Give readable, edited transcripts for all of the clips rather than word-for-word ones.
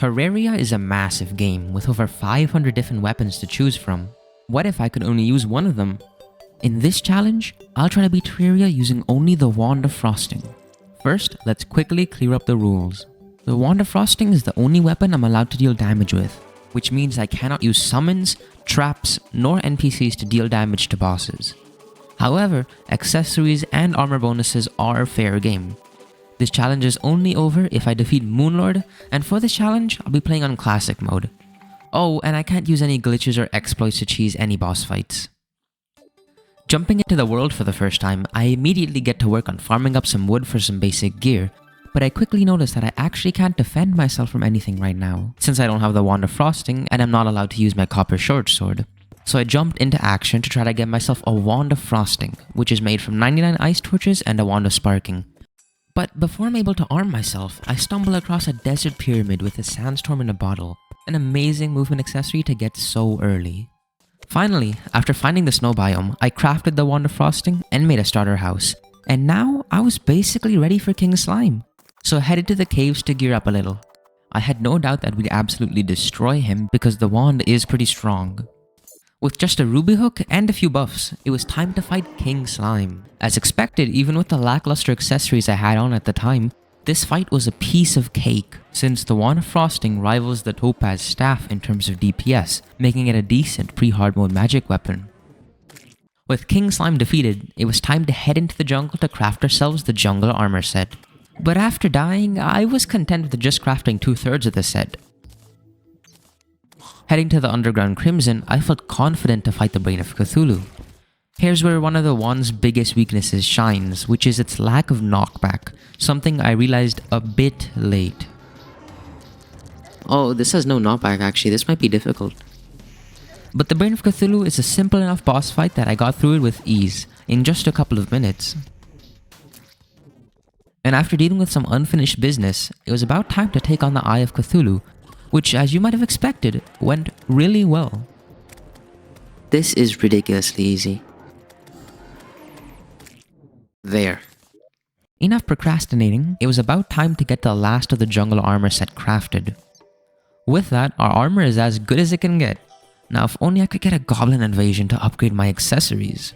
Terraria is a massive game with over 500 different weapons to choose from. What if I could only use one of them? In this challenge, I'll try to beat Terraria using only the Wand of Frosting. First, let's quickly clear up the rules. The Wand of Frosting is the only weapon I'm allowed to deal damage with, which means I cannot use summons, traps, nor NPCs to deal damage to bosses. However, accessories and armor bonuses are fair game. This challenge is only over if I defeat Moonlord, and for this challenge, I'll be playing on classic mode. Oh, and I can't use any glitches or exploits to cheese any boss fights. Jumping into the world for the first time, I immediately get to work on farming up some wood for some basic gear, but I quickly notice that I actually can't defend myself from anything right now, since I don't have the Wand of Frosting and I'm not allowed to use my copper short sword. So I jumped into action to try to get myself a Wand of Frosting, which is made from 99 ice torches and a Wand of Sparking. But before I'm able to arm myself, I stumble across a desert pyramid with a sandstorm in a bottle, an amazing movement accessory to get so early. Finally, after finding the snow biome, I crafted the Wand of Frosting and made a starter house, and now I was basically ready for King Slime. So I headed to the caves to gear up a little. I had no doubt that we'd absolutely destroy him because the wand is pretty strong. With just a ruby hook and a few buffs, it was time to fight King Slime. As expected, even with the lackluster accessories I had on at the time, this fight was a piece of cake, since the Wand of Frosting rivals the Topaz Staff in terms of DPS, making it a decent pre-hard mode magic weapon. With King Slime defeated, it was time to head into the jungle to craft ourselves the jungle armor set. But after dying, I was content with just crafting 2/3 of the set. Heading to the Underground Crimson, I felt confident to fight the Brain of Cthulhu. Here's where one of the wand's biggest weaknesses shines, which is its lack of knockback, something I realized a bit late. Oh, this has no knockback actually, this might be difficult. But the Brain of Cthulhu is a simple enough boss fight that I got through it with ease, in just a couple of minutes. And after dealing with some unfinished business, it was about time to take on the Eye of Cthulhu, which, as you might have expected, went really well. This is ridiculously easy. There. Enough procrastinating, it was about time to get the last of the jungle armor set crafted. With that, our armor is as good as it can get. Now if only I could get a goblin invasion to upgrade my accessories.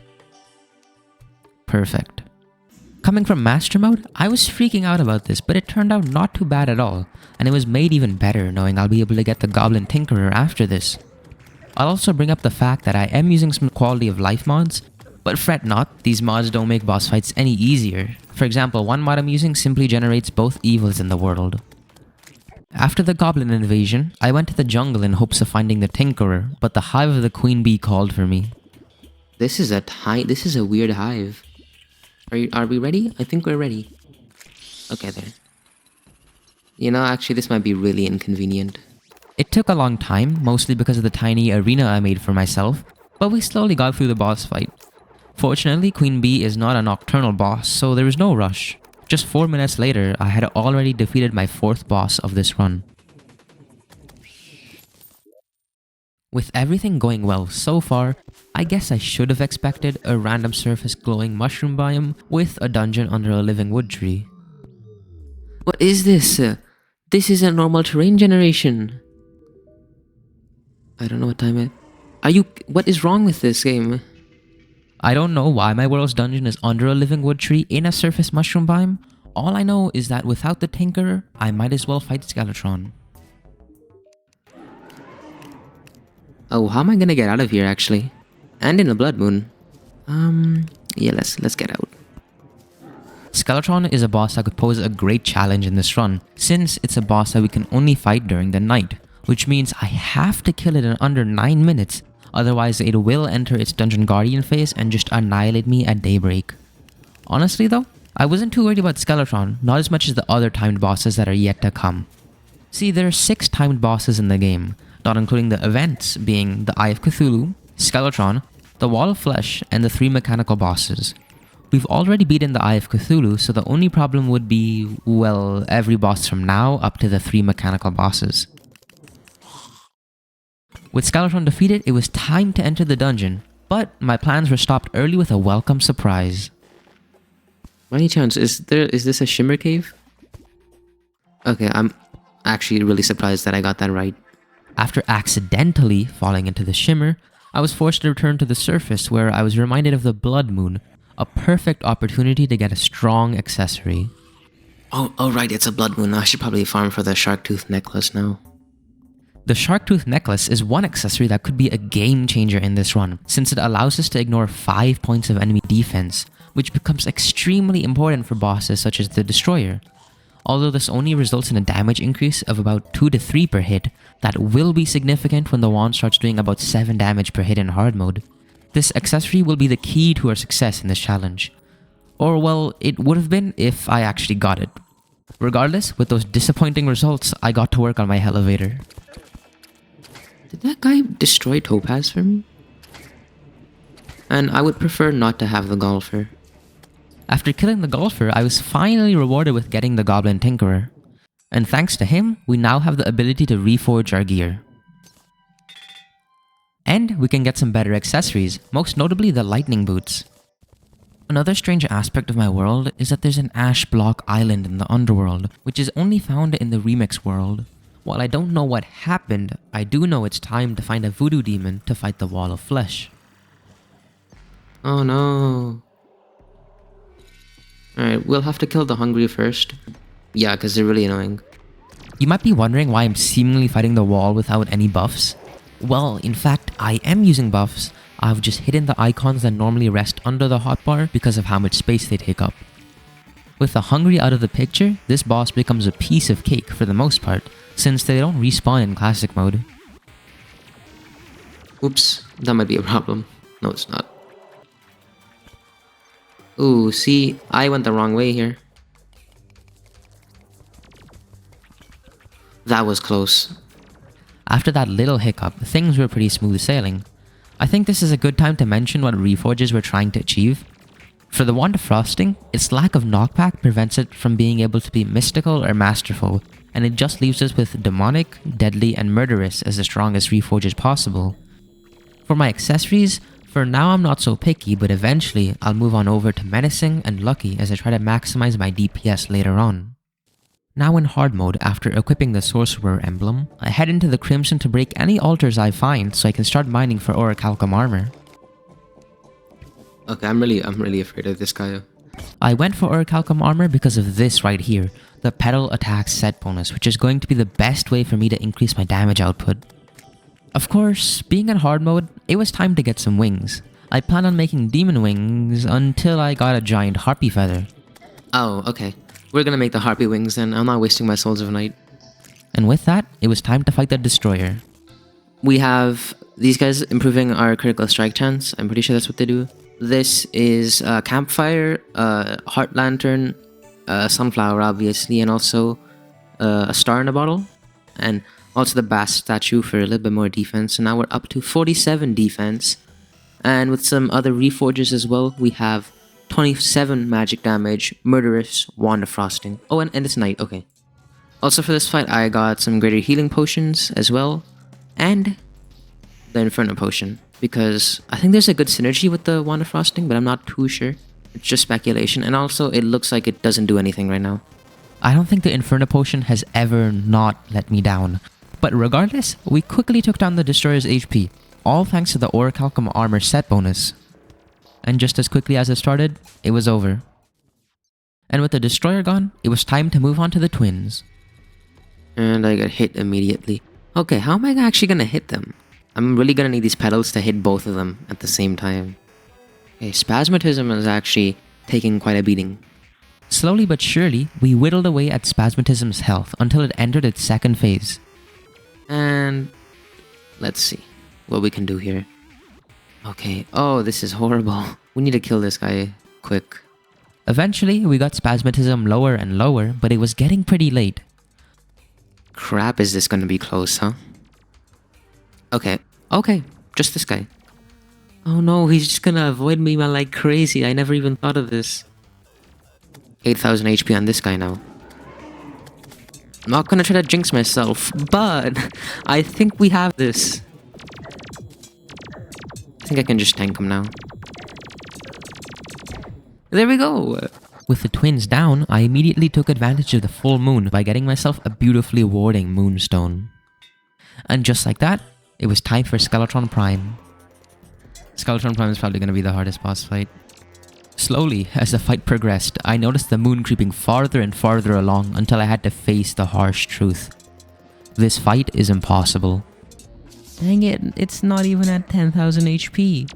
Perfect. Coming from Master Mode, I was freaking out about this, but it turned out not too bad at all, and it was made even better knowing I'll be able to get the Goblin Tinkerer after this. I'll also bring up the fact that I am using some quality of life mods, but fret not, these mods don't make boss fights any easier. For example, one mod I'm using simply generates both evils in the world. After the Goblin invasion, I went to the jungle in hopes of finding the Tinkerer, but the Hive of the Queen Bee called for me. This is a weird hive. Are we ready? I think we're ready. Okay then. You know, actually this might be really inconvenient. It took a long time, mostly because of the tiny arena I made for myself, but we slowly got through the boss fight. Fortunately, Queen Bee is not a nocturnal boss, so there was no rush. Just 4 minutes later, I had already defeated my 4th boss of this run. With everything going well so far, I guess I should have expected a random surface glowing mushroom biome with a dungeon under a living wood tree. What is this? This is a normal terrain generation. I don't know what time it... What is wrong with this game? I don't know why my world's dungeon is under a living wood tree in a surface mushroom biome. All I know is that without the Tinkerer, I might as well fight Skeletron. Oh, how am I gonna get out of here actually? And in a blood moon. Yeah, let's get out. Skeletron is a boss that could pose a great challenge in this run, since it's a boss that we can only fight during the night, which means I have to kill it in under 9 minutes, otherwise it will enter its Dungeon Guardian phase and just annihilate me at daybreak. Honestly though, I wasn't too worried about Skeletron, not as much as the other timed bosses that are yet to come. See, there are 6 timed bosses in the game, not including the events being the Eye of Cthulhu, Skeletron, the Wall of Flesh, and the 3 mechanical bosses. We've already beaten the Eye of Cthulhu, so the only problem would be, well, every boss from now up to the 3 mechanical bosses. With Skeletron defeated, it was time to enter the dungeon, but my plans were stopped early with a welcome surprise. By any chance, is this a shimmer cave? Okay, I'm actually really surprised that I got that right. After accidentally falling into the shimmer, I was forced to return to the surface where I was reminded of the blood moon, a perfect opportunity to get a strong accessory. Oh right, it's a blood moon. I should probably farm for the shark tooth necklace now. The shark tooth necklace is one accessory that could be a game changer in this run, since it allows us to ignore 5 points of enemy defense, which becomes extremely important for bosses such as the Destroyer. Although this only results in a damage increase of about 2 to 3 per hit, that will be significant when the wand starts doing about 7 damage per hit in hard mode. This accessory will be the key to our success in this challenge. Or well, it would have been if I actually got it. Regardless, with those disappointing results, I got to work on my elevator. Did that guy destroy Topaz for me? And I would prefer not to have the golfer. After killing the golfer, I was finally rewarded with getting the Goblin Tinkerer. And thanks to him, we now have the ability to reforge our gear. And we can get some better accessories, most notably the lightning boots. Another strange aspect of my world is that there's an ash block island in the underworld, which is only found in the remix world. While I don't know what happened, I do know it's time to find a voodoo demon to fight the wall of flesh. Oh no. Alright, we'll have to kill the hungry first. Yeah, because they're really annoying. You might be wondering why I'm seemingly fighting the wall without any buffs. Well, in fact, I am using buffs. I've just hidden the icons that normally rest under the hotbar because of how much space they take up. With the hungry out of the picture, this boss becomes a piece of cake for the most part, since they don't respawn in classic mode. Oops, that might be a problem. No, it's not. Ooh, see, I went the wrong way here. That was close. After that little hiccup, things were pretty smooth sailing. I think this is a good time to mention what reforges we're trying to achieve. For the Wand of Frosting, its lack of knockback prevents it from being able to be mystical or masterful, and it just leaves us with demonic, deadly, and murderous as the strongest reforges possible. For my accessories, for now I'm not so picky, but eventually I'll move on over to menacing and lucky as I try to maximize my DPS later on. Now in hard mode, after equipping the Sorcerer emblem, I head into the Crimson to break any altars I find so I can start mining for Orichalcum armor. Okay, I'm really afraid of this guy. I went for Orichalcum armor because of this right here, the Petal Attack set bonus, which is going to be the best way for me to increase my damage output. Of course, being in hard mode, it was time to get some wings. I planned on making demon wings until I got a giant harpy feather. Oh, okay. We're gonna make the harpy wings then. I'm not wasting my souls of night. And with that, it was time to fight the Destroyer. We have these guys improving our critical strike chance. I'm pretty sure that's what they do. This is campfire, heart lantern, sunflower obviously, and also a star in a bottle. And also the bass statue for a little bit more defense. So now we're up to 47 defense. And with some other reforges as well, we have 27 magic damage, murderous, wand of frosting. Oh, and it's night, okay. Also for this fight, I got some greater healing potions as well. And the Inferno potion. Because I think there's a good synergy with the wand of frosting, but I'm not too sure. It's just speculation. And also, it looks like it doesn't do anything right now. I don't think the Inferno potion has ever not let me down. But regardless, we quickly took down the Destroyer's HP, all thanks to the Orichalcum armor set bonus. And just as quickly as it started, it was over. And with the Destroyer gone, it was time to move on to the twins. And I got hit immediately. Okay, how am I actually gonna hit them? I'm really gonna need these petals to hit both of them at the same time. Okay, Spasmatism is actually taking quite a beating. Slowly but surely, we whittled away at Spasmatism's health until it entered its second phase. And let's see what we can do here. Okay, oh, this is horrible. We need to kill this guy quick. Eventually, we got Spasmatism lower and lower, but it was getting pretty late. Crap, is this gonna be close, huh? Okay, just this guy. Oh no, he's just gonna avoid me like crazy. I never even thought of this. 8,000 HP on this guy now. I'm not gonna try to jinx myself, but I think we have this. I think I can just tank him now. There we go! With the twins down, I immediately took advantage of the full moon by getting myself a beautifully warding moonstone. And just like that, it was time for Skeletron Prime. Skeletron Prime is probably going to be the hardest boss fight. Slowly, as the fight progressed, I noticed the moon creeping farther and farther along until I had to face the harsh truth. This fight is impossible. Dang it, it's not even at 10,000 HP.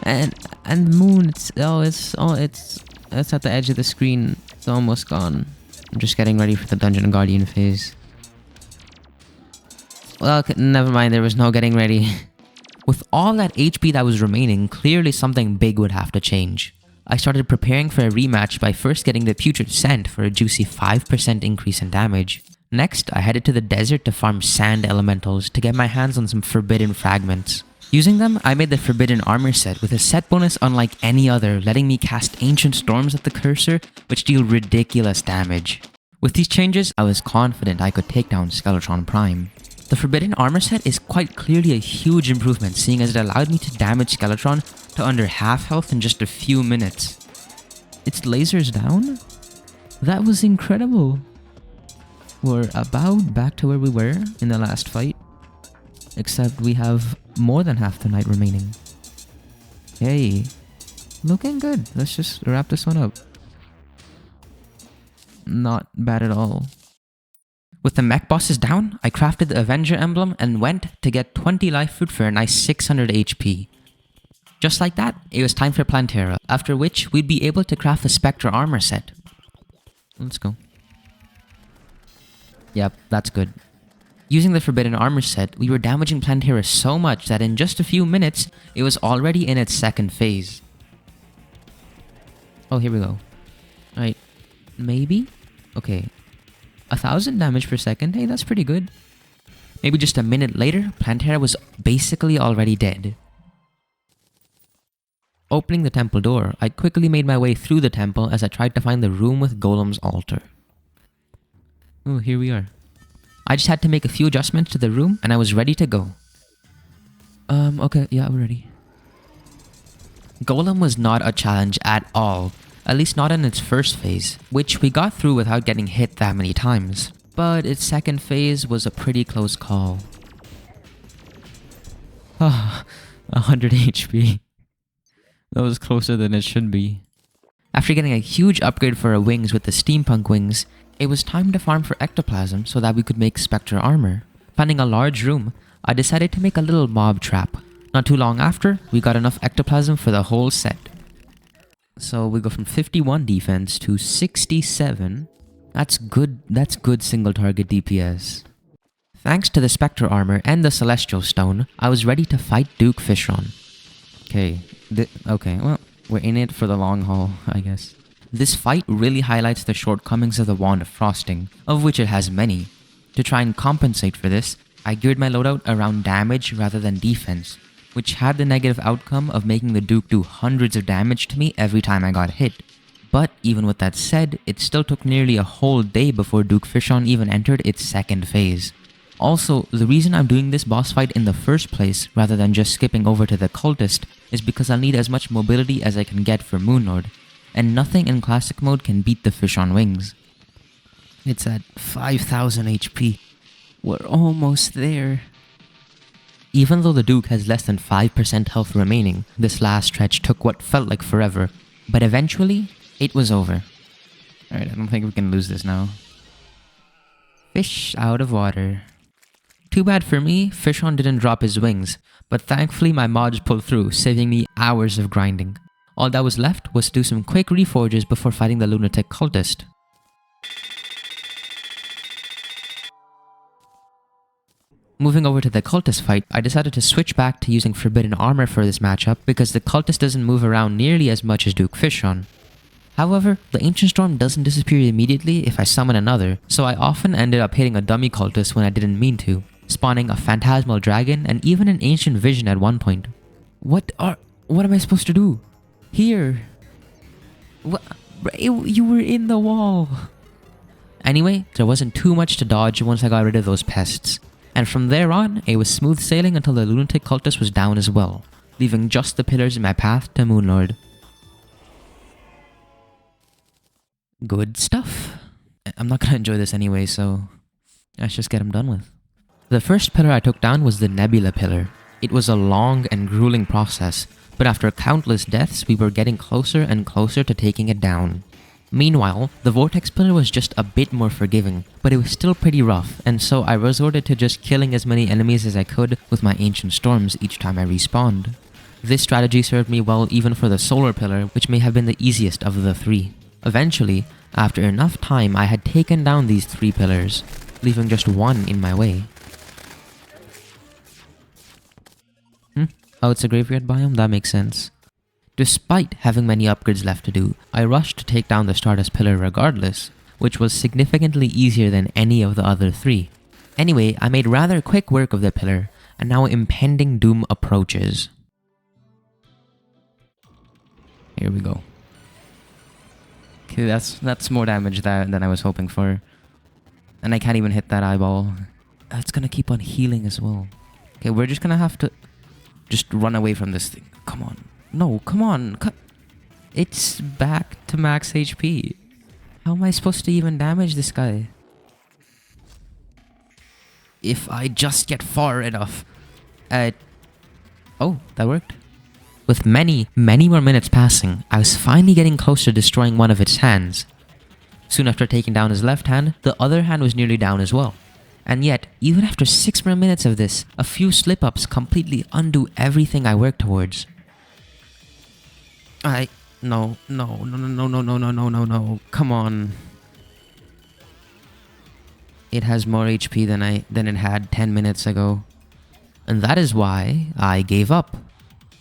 And the moon, it's at the edge of the screen. It's almost gone. I'm just getting ready for the Dungeon Guardian phase. Well, never mind, there was no getting ready. With all that HP that was remaining, clearly something big would have to change. I started preparing for a rematch by first getting the Putrid Scent for a juicy 5% increase in damage. Next, I headed to the desert to farm sand elementals to get my hands on some forbidden fragments. Using them, I made the Forbidden Armor set with a set bonus unlike any other, letting me cast Ancient Storms at the cursor, which deal ridiculous damage. With these changes, I was confident I could take down Skeletron Prime. The Forbidden Armor set is quite clearly a huge improvement, seeing as it allowed me to damage Skeletron to under half health in just a few minutes. Its lasers down? That was incredible. We're about back to where we were in the last fight, except we have more than half the night remaining. Hey, looking good. Let's just wrap this one up. Not bad at all. With the mech bosses down, I crafted the Avenger emblem and went to get 20 life food for a nice 600 HP. Just like that, it was time for Plantera, after which we'd be able to craft the Spectre armor set. Let's go. Yep, that's good. Using the Forbidden Armor set, we were damaging Plantera so much that in just a few minutes, it was already in its second phase. Oh, here we go. Alright, maybe? Okay. 1,000 damage per second, hey, that's pretty good. Maybe just a minute later, Plantera was basically already dead. Opening the temple door, I quickly made my way through the temple as I tried to find the room with Golem's altar. Oh, here we are. I just had to make a few adjustments to the room and I was ready to go. Okay, yeah, we're ready. Golem was not a challenge at all, at least not in its first phase, which we got through without getting hit that many times. But its second phase was a pretty close call. Ah, 100 HP. That was closer than it should be. After getting a huge upgrade for our wings with the steampunk wings, it was time to farm for ectoplasm so that we could make Spectre armor. Finding a large room, I decided to make a little mob trap. Not too long after, we got enough ectoplasm for the whole set. So we go from 51 defense to 67. That's good single target DPS. Thanks to the Spectre armor and the Celestial Stone, I was ready to fight Duke Fishron. Okay, well, we're in it for the long haul, I guess. This fight really highlights the shortcomings of the Wand of Frosting, of which it has many. To try and compensate for this, I geared my loadout around damage rather than defense, which had the negative outcome of making the Duke do hundreds of damage to me every time I got hit. But even with that said, it still took nearly a whole day before Duke Fishron even entered its second phase. Also, the reason I'm doing this boss fight in the first place rather than just skipping over to the Cultist is because I'll need as much mobility as I can get for Moonlord, and nothing in classic mode can beat the fish on wings. It's at 5,000 HP. We're almost there. Even though the Duke has less than 5% health remaining, this last stretch took what felt like forever, but eventually, it was over. Alright, I don't think we can lose this now. Fish out of water. Too bad for me, Fishon didn't drop his wings, but thankfully my mods pulled through, saving me hours of grinding. All that was left was to do some quick reforges before fighting the lunatic cultist. Moving over to the cultist fight, I decided to switch back to using forbidden armor for this matchup because the cultist doesn't move around nearly as much as Duke Fishon. However, the Ancient Storm doesn't disappear immediately if I summon another, so I often ended up hitting a dummy cultist when I didn't mean to, spawning a phantasmal dragon and even an ancient vision at one point. What am I supposed to do? Here. What? You were in the wall. Anyway, there wasn't too much to dodge once I got rid of those pests. And from there on, it was smooth sailing until the lunatic cultist was down as well, leaving just the pillars in my path to Moonlord. Good stuff. I'm not gonna enjoy this anyway, so let's just get them done with. The first pillar I took down was the Nebula pillar. It was a long and grueling process, but after countless deaths, we were getting closer and closer to taking it down. Meanwhile, the Vortex pillar was just a bit more forgiving, but it was still pretty rough, and so I resorted to just killing as many enemies as I could with my Ancient Storms each time I respawned. This strategy served me well even for the Solar pillar, which may have been the easiest of the three. Eventually, after enough time, I had taken down these 3 pillars, leaving just one in my way. Oh, it's a graveyard biome? That makes sense. Despite having many upgrades left to do, I rushed to take down the Stardust pillar regardless, which was significantly easier than any of the other 3. Anyway, I made rather quick work of the pillar, and now impending doom approaches. Here we go. Okay, that's more damage than I was hoping for. And I can't even hit that eyeball. That's gonna keep on healing as well. Okay, we're just gonna have to just run away from this thing. Come on. No, come on. It's back to max HP. How am I supposed to even damage this guy? If I just get far enough. Oh, that worked. With many more minutes passing, I was finally getting close to destroying one of its hands. Soon after taking down his left hand, the other hand was nearly down as well. And yet, even after 6 more minutes of this, a few slip-ups completely undo everything I worked towards. No, come on. It has more HP than it had 10 minutes ago. And that is why I gave up.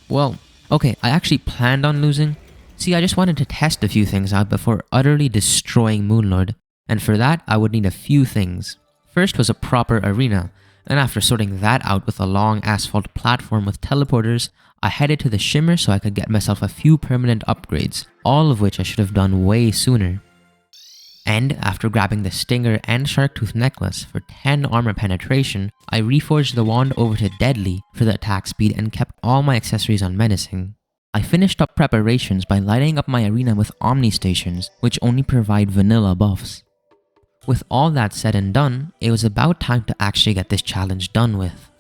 Well, okay, I actually planned on losing. See, I just wanted to test a few things out before utterly destroying Moonlord, and for that, I would need a few things. First was a proper arena, and after sorting that out with a long asphalt platform with teleporters, I headed to the Shimmer so I could get myself a few permanent upgrades, all of which I should have done way sooner. And after grabbing the Stinger and Sharktooth necklace for 10 armor penetration, I reforged the wand over to Deadly for the attack speed and kept all my accessories on Menacing. I finished up preparations by lighting up my arena with Omni Stations, which only provide vanilla buffs. With all that said and done, it was about time to actually get this challenge done with.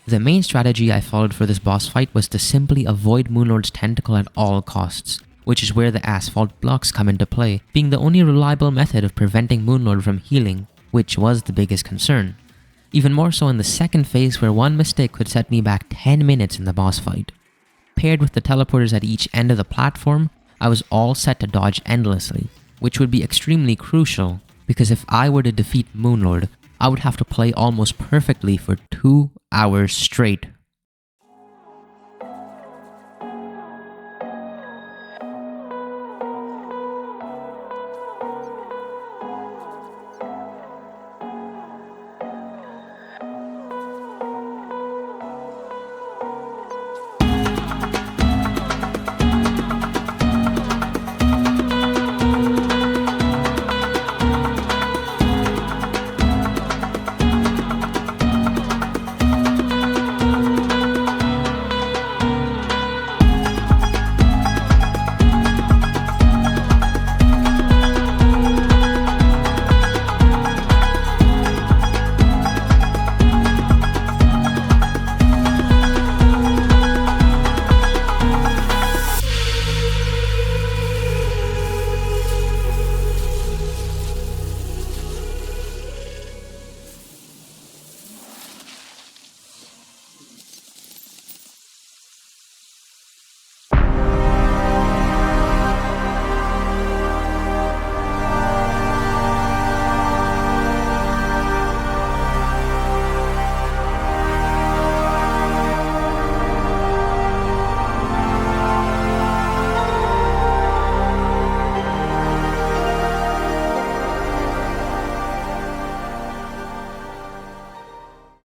The main strategy I followed for this boss fight was to simply avoid Moonlord's tentacle at all costs, which is where the asphalt blocks come into play, being the only reliable method of preventing Moonlord from healing, which was the biggest concern. Even more so in the second phase where one mistake could set me back 10 minutes in the boss fight. Paired with the teleporters at each end of the platform, I was all set to dodge endlessly, which would be extremely crucial, because if I were to defeat Moonlord, I would have to play almost perfectly for 2 hours straight.